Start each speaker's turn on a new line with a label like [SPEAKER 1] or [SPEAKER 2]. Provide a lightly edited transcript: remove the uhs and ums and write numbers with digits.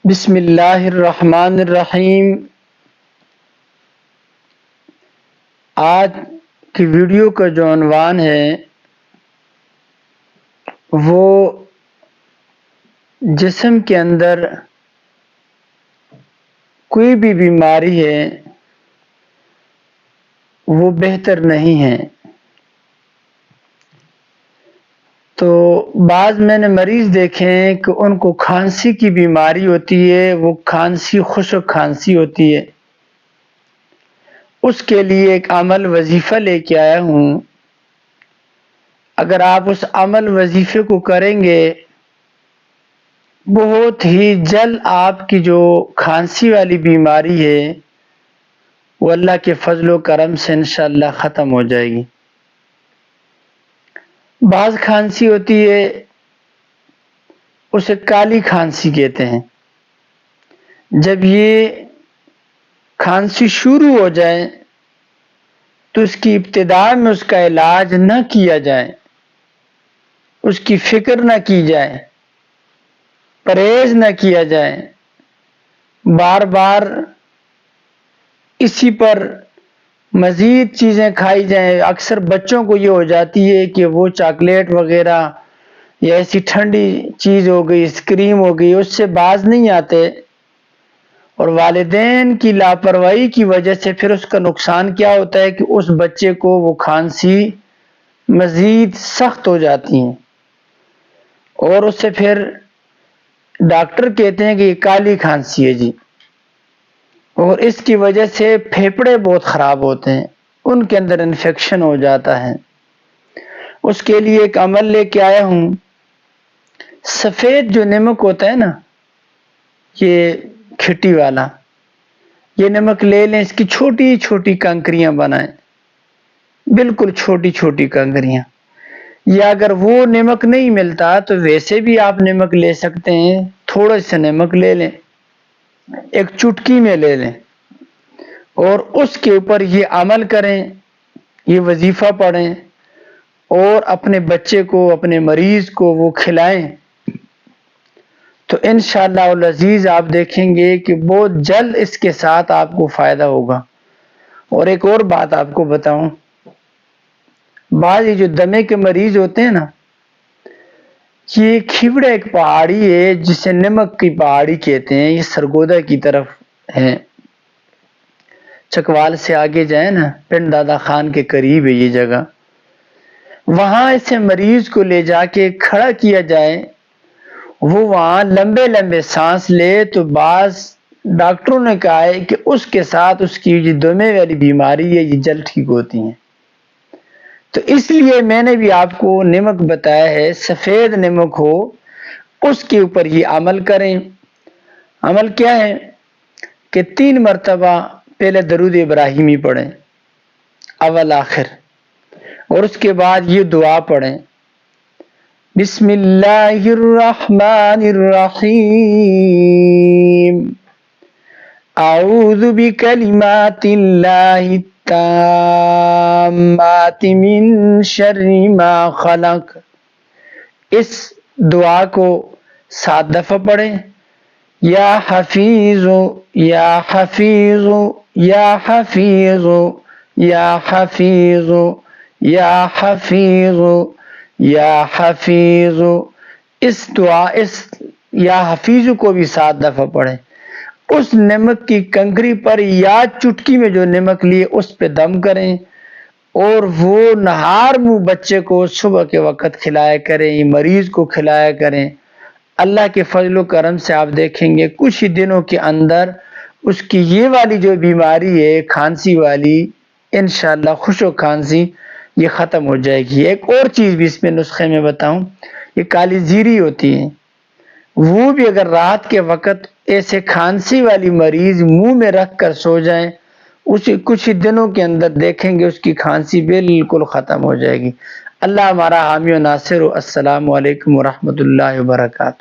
[SPEAKER 1] بسم اللہ الرحمن الرحیم۔ آج کی ویڈیو کا جو عنوان ہے وہ جسم کے اندر کوئی بھی بیماری ہے وہ بہتر نہیں ہے۔ تو بعض میں نے مریض دیکھے ہیں کہ ان کو کھانسی کی بیماری ہوتی ہے، وہ کھانسی خشک کھانسی ہوتی ہے۔ اس کے لیے ایک عمل وظیفہ لے کے آیا ہوں۔ اگر آپ اس عمل وظیفے کو کریں گے بہت ہی جلد آپ کی جو کھانسی والی بیماری ہے وہ اللہ کے فضل و کرم سے انشاءاللہ ختم ہو جائے گی۔ بعض کھانسی ہوتی ہے اسے کالی کھانسی کہتے ہیں۔ جب یہ کھانسی شروع ہو جائے تو اس کی ابتدا میں اس کا علاج نہ کیا جائے، اس کی فکر نہ کی جائے، پرہیز نہ کیا جائے، بار بار اسی پر مزید چیزیں کھائی جائیں۔ اکثر بچوں کو یہ ہو جاتی ہے کہ وہ چاکلیٹ وغیرہ یا ایسی ٹھنڈی چیز ہو گئی، اسکریم ہو گئی، اس سے باز نہیں آتے، اور والدین کی لاپرواہی کی وجہ سے پھر اس کا نقصان کیا ہوتا ہے کہ اس بچے کو وہ کھانسی مزید سخت ہو جاتی ہیں، اور اس سے پھر ڈاکٹر کہتے ہیں کہ یہ کالی کھانسی ہے جی، اور اس کی وجہ سے پھیپھڑے بہت خراب ہوتے ہیں، ان کے اندر انفیکشن ہو جاتا ہے۔ اس کے لیے ایک عمل لے کے آیا ہوں۔ سفید جو نمک ہوتا ہے نا، یہ کھٹی والا، یہ نمک لے لیں، اس کی چھوٹی چھوٹی کنکریاں بنائیں، بالکل چھوٹی چھوٹی کنکریاں، یا اگر وہ نمک نہیں ملتا تو ویسے بھی آپ نمک لے سکتے ہیں، تھوڑا سا نمک لے لیں، ایک چٹکی میں لے لیں، اور اس کے اوپر یہ عمل کریں، یہ وظیفہ پڑھیں، اور اپنے بچے کو، اپنے مریض کو وہ کھلائیں، تو انشاءاللہ العزیز آپ دیکھیں گے کہ بہت جلد اس کے ساتھ آپ کو فائدہ ہوگا۔ اور ایک اور بات آپ کو بتاؤں، بعض یہ جو دمے کے مریض ہوتے ہیں نا، یہ کھیوڑا ایک پہاڑی ہے جسے نمک کی پہاڑی کہتے ہیں، یہ سرگودا کی طرف ہے، چکوال سے آگے جائیں نا، پنڈ دادا خان کے قریب ہے یہ جگہ، وہاں اسے مریض کو لے جا کے کھڑا کیا جائے، وہ وہاں لمبے لمبے سانس لے، تو بعض ڈاکٹروں نے کہا ہے کہ اس کے ساتھ اس کی جو دمے والی بیماری ہے یہ جلد ٹھیک ہوتی ہیں۔ تو اس لیے میں نے بھی آپ کو نمک بتایا ہے، سفید نمک ہو اس کے اوپر یہ عمل کریں۔ عمل کیا ہے کہ 3 مرتبہ پہلے درود ابراہیمی پڑھیں اول آخر، اور اس کے بعد یہ دعا پڑھیں، بسم اللہ الرحمن الرحیم، اعوذ بکلمات اللہ التامات من شر ما خلق۔ اس دعا کو 7 دفعہ پڑھیں۔ یا حفیظ یا حفیظ یا حفیظ یا حفیظ یا حفیظ یا حفیظ۔ اس دعا، اس یا حفیظ کو بھی 7 دفعہ پڑھیں۔ اس نمک کی کنکری پر یا چٹکی میں جو نمک لیے اس پہ دم کریں، اور وہ نہار منہ بچے کو صبح کے وقت کھلایا کریں، مریض کو کھلایا کریں۔ اللہ کے فضل و کرم سے آپ دیکھیں گے کچھ ہی دنوں کے اندر اس کی یہ والی جو بیماری ہے کھانسی والی، انشاءاللہ خشک کھانسی، یہ ختم ہو جائے گی۔ ایک اور چیز بھی اس میں نسخے میں بتاؤں، یہ کالی زیری ہوتی ہے، وہ بھی اگر رات کے وقت ایسے کھانسی والی مریض منہ میں رکھ کر سو جائیں، اسے کچھ ہی دنوں کے اندر دیکھیں گے اس کی کھانسی بالکل ختم ہو جائے گی۔ اللہ ہمارا حامی و ناصر ہو۔ السلام علیکم ورحمۃ اللہ وبرکاتہ۔